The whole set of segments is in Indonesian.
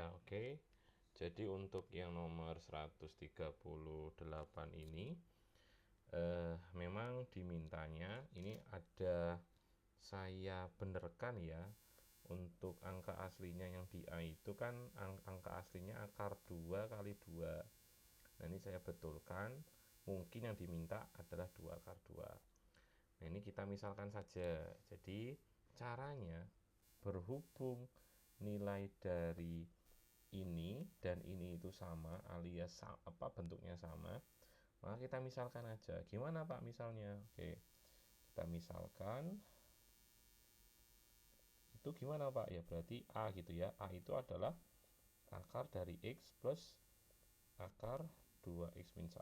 ya. Oke. Jadi untuk yang nomor 138 ini memang dimintanya ini ada, saya benerkan ya, untuk angka aslinya yang di A itu kan angka aslinya akar 2 kali 2. Nah ini saya betulkan, mungkin yang diminta adalah 2 akar 2. Nah ini kita misalkan saja. Jadi caranya, berhubung nilai dari ini dan ini itu sama, alias bentuknya sama, maka kita misalkan aja. Gimana Pak misalnya? Oke, kita misalkan itu gimana Pak? Ya berarti A gitu ya. A itu adalah akar dari X plus akar 2X min 1.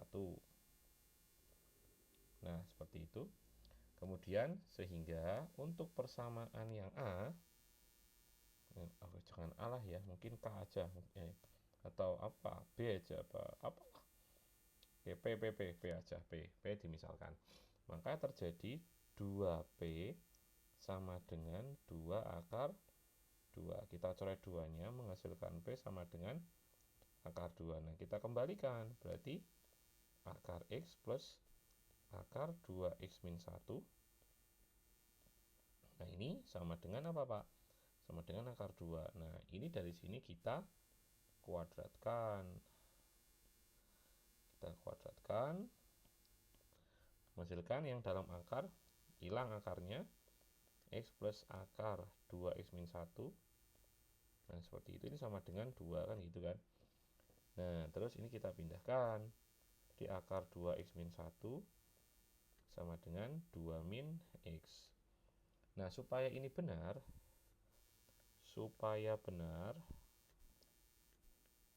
Nah seperti itu. Kemudian sehingga untuk persamaan yang A, jangan A lah ya, mungkin K aja, atau apa, B aja, apa, P aja, P dimisalkan. Maka terjadi 2P sama dengan 2 akar 2. Kita coret 2-nya menghasilkan P sama dengan akar 2. Nah kita kembalikan, berarti akar X plus akar 2X min 1. Nah ini sama dengan apa Pak? Sama dengan akar 2. Nah ini dari sini kita kuadratkan. Kita kuadratkan, menghasilkan yang dalam akar, hilang akarnya, X plus akar 2X min 1. Nah seperti itu, ini sama dengan 2 kan gitu kan. Nah terus ini kita pindahkan, di akar 2X min 1 sama dengan 2 min X. Nah supaya ini benar,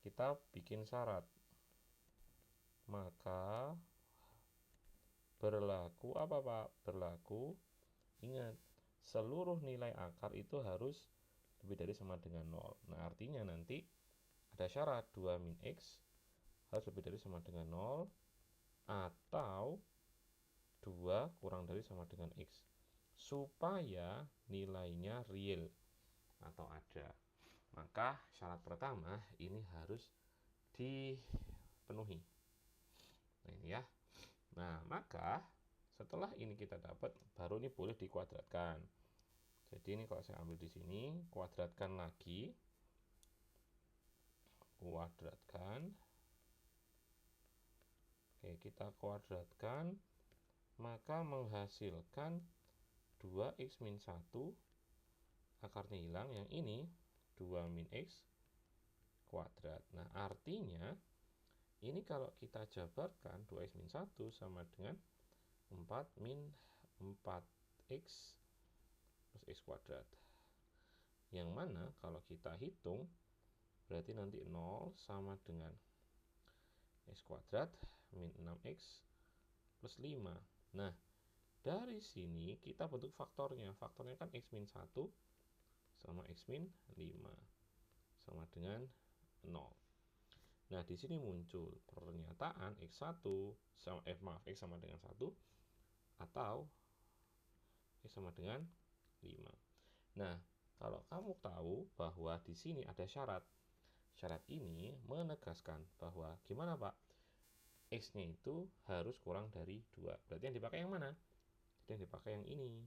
kita bikin syarat. Maka berlaku apa Pak? Berlaku, ingat, seluruh nilai akar itu harus lebih dari sama dengan 0. Nah artinya nanti ada syarat 2 min X harus lebih dari sama dengan 0, atau 2 kurang dari sama dengan X, supaya nilainya real atau ada. Maka syarat pertama ini harus dipenuhi. Nah ini ya. Nah maka setelah ini kita dapat, baru ini boleh dikuadratkan. Jadi ini kalau saya ambil di sini, kuadratkan lagi, kuadratkan. Oke, kita kuadratkan, maka menghasilkan 2X min 1, akarnya hilang, yang ini 2 min X kuadrat. Nah artinya ini kalau kita jabarkan, 2X min 1 sama dengan 4 min 4X plus X kuadrat. Yang mana kalau kita hitung, berarti nanti 0 sama dengan X kuadrat min 6X plus 5. Nah dari sini kita bentuk faktornya. Faktornya kan X min 1 sama X min 5 sama dengan 0. Nah, di sini muncul pernyataan X1 sama X sama dengan 1 atau X sama dengan 5. Nah, kalau kamu tahu bahwa di sini ada syarat. Syarat ini menegaskan bahwa gimana Pak? X-nya itu harus kurang dari 2. Berarti yang dipakai yang mana? Jadi yang dipakai yang ini.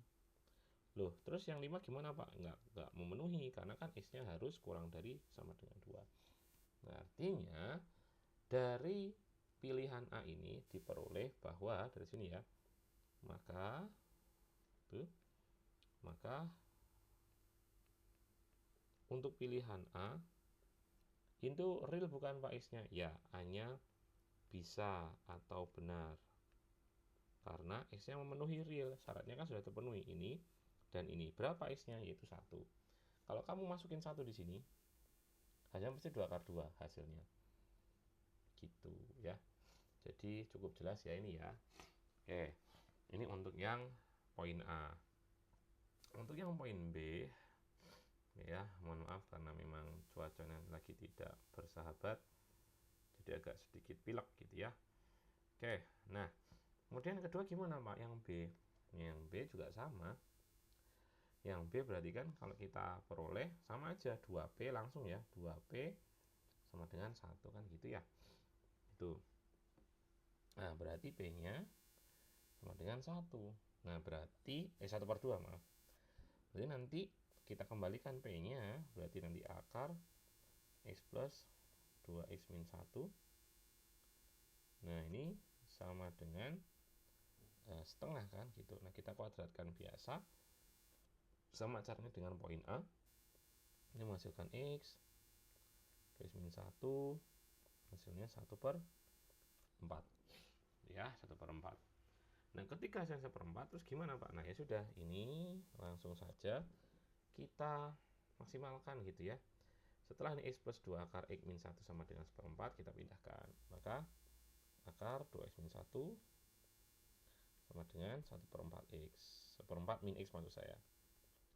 Loh, terus yang 5 gimana Pak? Enggak memenuhi, karena kan X-nya harus kurang dari sama dengan 2. Nah, artinya dari pilihan A ini diperoleh bahwa dari sini ya, maka untuk pilihan A itu real bukan Pak X-nya? Ya, A-nya bisa atau benar. Karena X-nya memenuhi real, syaratnya kan sudah terpenuhi, ini dan ini. Berapa X-nya? Yaitu 1. Kalau kamu masukin 1 di sini, hanya pasti 2 akar 2 hasilnya. Gitu ya. Jadi cukup jelas ya ini ya. Oke, ini untuk yang poin A. Untuk yang poin B, ya mohon maaf karena memang cuacanya lagi tidak bersahabat, jadi agak sedikit pilek gitu ya. Oke, nah kemudian kedua gimana Pak? Yang B. Yang B juga sama. Yang B berarti kan kalau kita peroleh sama aja 2P langsung ya, 2P sama dengan 1 kan gitu ya. Itu. Nah, berarti P-nya sama dengan 1. Nah, berarti 1/2, maaf. Berarti nanti kita kembalikan P-nya, berarti nanti akar X plus 2X min 1. Nah, ini sama dengan setengah kan gitu. Nah, kita kuadratkan biasa. Sama caranya dengan poin A. Ini menghasilkan X 2X min 1, hasilnya 1/4. Ya, 1/4. Nah, ketika hasilnya 1/4, terus gimana Pak? Nah, ya sudah, ini langsung saja kita maksimalkan gitu ya. Setelah ini X plus 2 akar X min 1 sama dengan 1/4, kita pindahkan. Maka akar 2X min 1 sama dengan 1/4X. 1/4 min X maksud saya.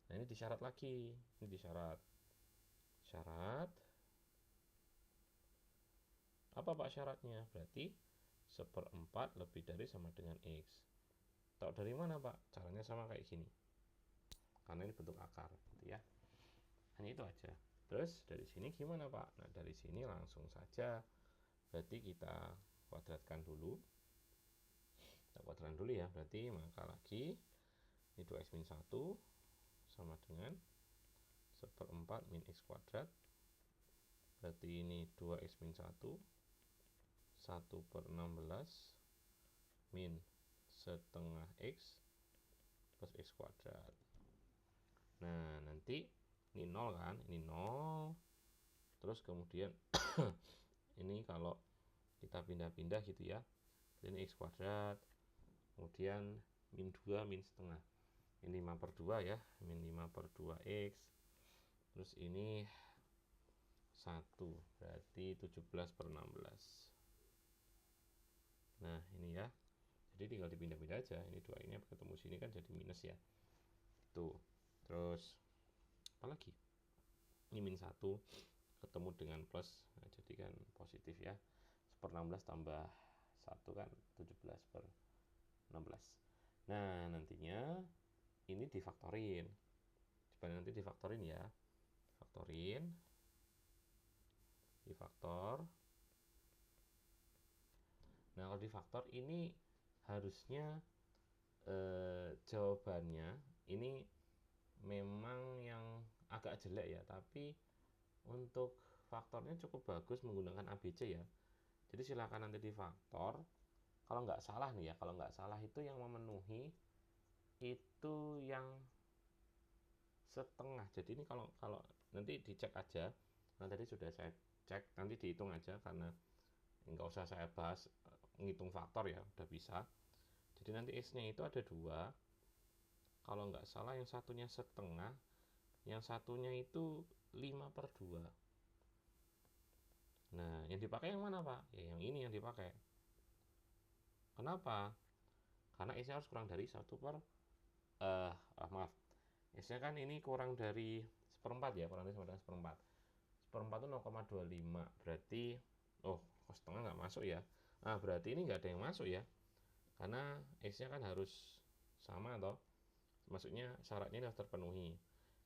Nah, ini disyarat lagi. Ini disyarat. Syarat. Apa Pak syaratnya? Berarti 1/4 lebih dari sama dengan X. Tahu dari mana Pak? Caranya sama kayak gini. Karena ini bentuk akar gitu ya. Hanya itu aja. Terus dari sini gimana Pak? Nah, dari sini langsung saja. Berarti kita kuadratkan dulu. Kita kuadratkan dulu ya. Berarti maka lagi ini 2X min 1 sama dengan 1/4 min X kuadrat. Berarti ini 2X min 1 1/16 min setengah X plus X kuadrat. Nah, nanti ini 0 kan, ini 0. Terus kemudian ini kalau kita pindah-pindah gitu ya, ini X kuadrat, kemudian min 2 min setengah, ini 5/2 ya, min 5/2X, terus ini 1, berarti 17/16. Nah, ini ya, jadi tinggal dipindah-pindah aja, ini 2 ini ketemu sini kan jadi minus ya. Tuh. Terus apa lagi? Ini min 1 ketemu dengan plus, nah, jadi kan positif ya. 1/16 tambah 1 kan 17/16. Nah, nantinya ini difaktorin. Coba nanti difaktorin ya. Faktorin. Difaktor. Nah, kalau difaktor ini harusnya jawabannya ini memang yang agak jelek ya, tapi untuk faktornya cukup bagus menggunakan ABC ya. Jadi silakan nanti difaktor. Kalau nggak salah nih ya, kalau nggak salah itu yang memenuhi itu yang setengah. Jadi ini kalau kalau nanti dicek aja. Nah, tadi sudah saya cek, nanti dihitung aja karena nggak usah saya bahas ngitung faktor ya, udah bisa. Jadi nanti X-nya itu ada 2. Kalau nggak salah yang satunya setengah, yang satunya itu 5/2. Nah, yang dipakai yang mana Pak? Ya yang ini yang dipakai. Kenapa? Karena S-nya harus kurang dari 1 per maaf. S-nya kan ini kurang dari 1/4 ya, kurang dari sama dengan 1/4. 1/4 itu 0,25. Berarti setengah nggak masuk ya. Nah, berarti ini nggak ada yang masuk ya. Karena S-nya kan harus sama toh. Maksudnya syaratnya ini harus terpenuhi.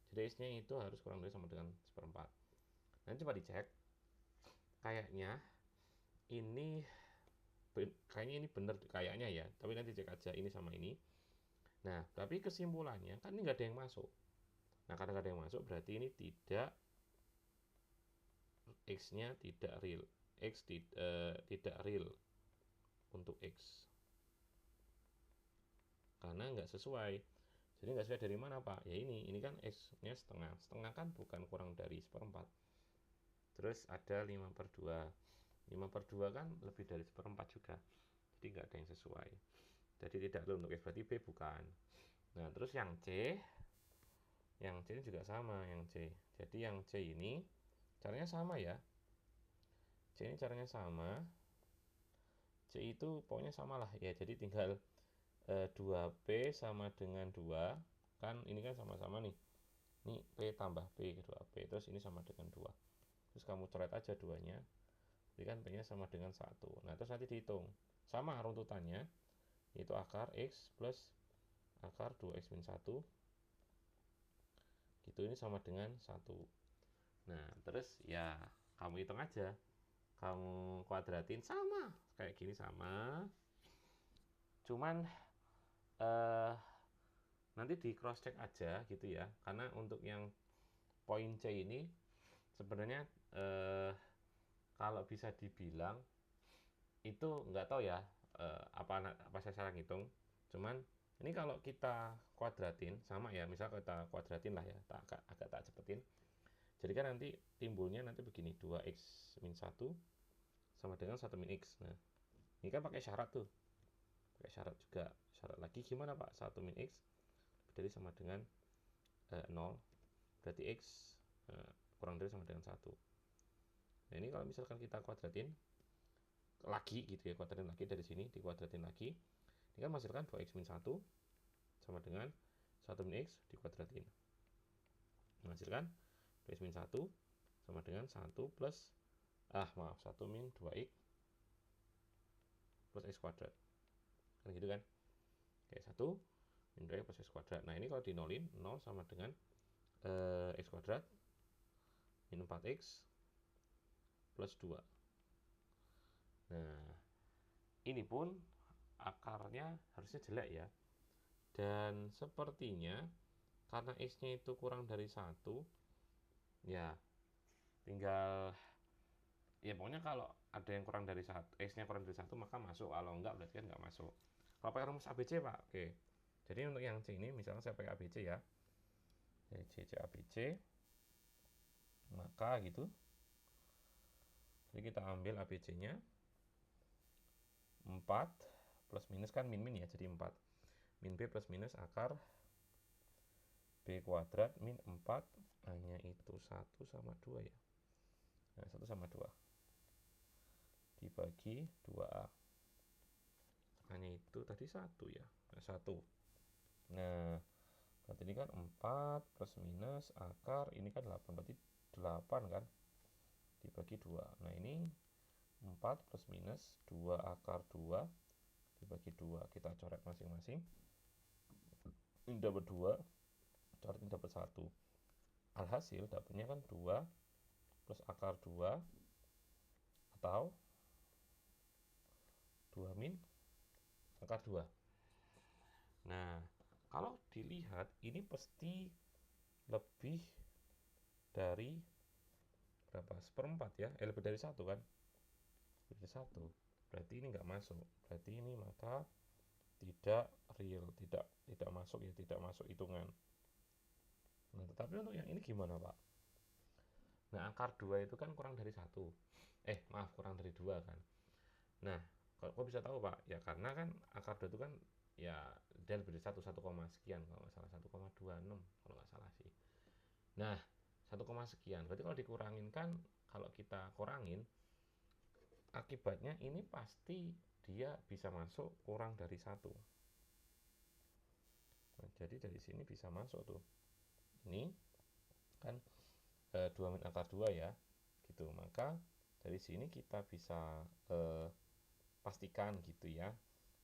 Jadi S-nya itu harus kurang dari sama dengan 1/4. Nanti coba dicek. Kayaknya ini benar kayaknya ya, tapi nanti cek aja ini sama ini. Nah, tapi kesimpulannya kan ini nggak ada yang masuk. Nah, karena nggak ada yang masuk berarti ini tidak X-nya tidak real. X tidak real untuk X. Karena nggak sesuai. Jadi nggak sesuai dari mana Pak? Ya ini kan X-nya setengah. Setengah kan bukan kurang dari 1/4. Terus ada 5/2. 5/2 kan lebih dari 1/4 juga. Jadi nggak ada yang sesuai. Jadi tidak real untuk X, berarti B bukan. Nah, terus yang C ini juga sama, yang C. Jadi yang C ini caranya sama ya. C ini caranya sama. C itu pokoknya sama lah ya. Jadi tinggal 2P sama dengan 2. Kan ini kan sama-sama nih. Ini P tambah P, 2P. Terus ini sama dengan 2. Terus kamu coret aja 2-nya. Jadi kan P-nya sama dengan 1. Nah, terus nanti dihitung. Sama runtutannya. Itu akar X plus akar 2X min 1. Gitu, ini sama dengan 1. Nah, terus ya kamu hitung aja, kamu kuadratin sama kayak gini, sama, cuman nanti di cross check aja gitu ya, karena untuk yang poin C ini sebenarnya kalau bisa dibilang itu nggak tahu ya, apa saya salah ngitung, cuman ini kalau kita kuadratin sama ya, misal kita kuadratin lah ya, agak tak cepetin. Jadi kan nanti timbulnya nanti begini, 2x min 1 sama dengan 1 min x. Nah, ini kan pakai syarat tuh. Pakai syarat juga. Syarat lagi gimana Pak? 1 min x dari sama dengan 0. Berarti x kurang dari sama dengan 1. Nah, ini kalau misalkan kita kuadratin lagi gitu ya, kuadratin lagi dari sini, dikuadratin lagi. Ini kan menghasilkan 2x min 1 sama dengan 1 min x dikuadratin. Menghasilkan 2x min 1 sama dengan 1 plus 1 min 2x plus x kuadrat. Kan gitu kan? Kayak 1 min 2x plus x kuadrat. Nah, ini kalau dinolin, 0 sama dengan x kuadrat min 4x plus 2. Nah, ini pun akarnya harusnya jelek ya. Dan sepertinya karena x-nya itu kurang dari 1, ya tinggal, ya pokoknya kalau ada yang kurang dari 1, x-nya kurang dari 1 maka masuk, kalau enggak berarti kan enggak masuk. Kalau pakai rumus ABC Pak, oke. Jadi untuk yang C ini misalnya saya pakai ABC ya, C ABC, maka gitu. Jadi kita ambil ABC-nya 4 plus minus kan min ya, jadi 4 min B plus minus akar B kuadrat min 4 hanya itu 1 sama 2 ya. Nah, 1 sama 2 dibagi 2A, hanya itu tadi 1 ya. Nah, 1. Nah, berarti ini kan 4 plus minus akar ini kan 8, berarti 8 kan dibagi 2. Nah, ini 4 plus minus 2 akar 2 dibagi 2, kita coret masing-masing. Ini dapat 2, coret ini dapat 1. Alhasil dapatnya kan 2 plus akar 2 atau 2 min akar 2. Nah, kalau dilihat ini pasti lebih dari berapa? Seperempat ya, lebih dari 1 kan? Lebih dari 1. Berarti ini nggak masuk. Berarti ini maka tidak real, tidak masuk ya, tidak masuk hitungan. Nah, tetapi untuk yang ini gimana Pak? Nah, akar 2 itu kan kurang dari 1. Kurang dari 2 kan. Nah, kok bisa tahu Pak? Ya karena kan akar 2 itu kan ya dia lebih dari 1, 1, sekian kalau nggak salah, 1,26 kalau nggak salah sih. Nah, 1, sekian. Berarti kalau dikurangin kan, kalau kita kurangin, akibatnya ini pasti dia bisa masuk kurang dari 1. Nah, jadi dari sini bisa masuk tuh. Ini kan 2 min akar 2 ya. Gitu. Maka dari sini kita bisa pastikan gitu ya.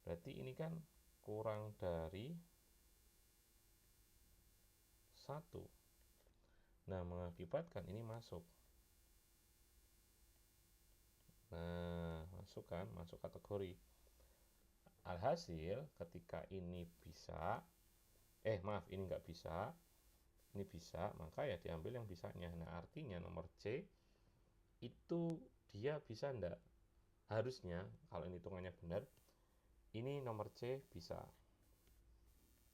Berarti ini kan kurang dari 1. Nah, mengakibatkan ini masuk. Nah, masuk kan, masuk kategori. Alhasil ketika ini bisa, ini nggak bisa, ini bisa, maka ya diambil yang bisanya. Nah, artinya nomor C itu dia bisa enggak? Harusnya kalau ini hitungannya benar, ini nomor C bisa.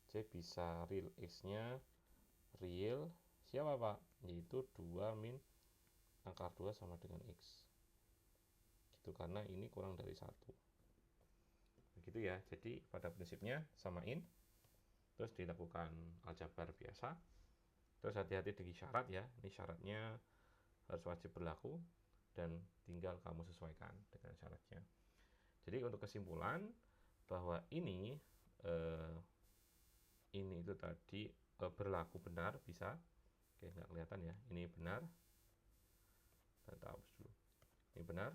C bisa real, X-nya real. Siapa Pak? Yaitu 2 min akar 2 sama dengan X. Gitu, karena ini kurang dari 1. Begitu ya. Jadi pada prinsipnya samain, terus dilakukan aljabar biasa. Terus hati-hati dengan syarat ya. Ini syaratnya harus wajib berlaku dan tinggal kamu sesuaikan dengan syaratnya. Jadi untuk kesimpulan bahwa ini itu tadi berlaku benar bisa. Oke, nggak kelihatan ya. Ini benar. Kita hapus dulu. Ini benar.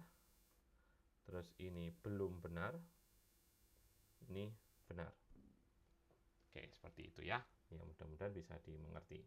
Terus ini belum benar. Ini benar. Oke, seperti itu ya. Ya, mudah-mudahan bisa dimengerti.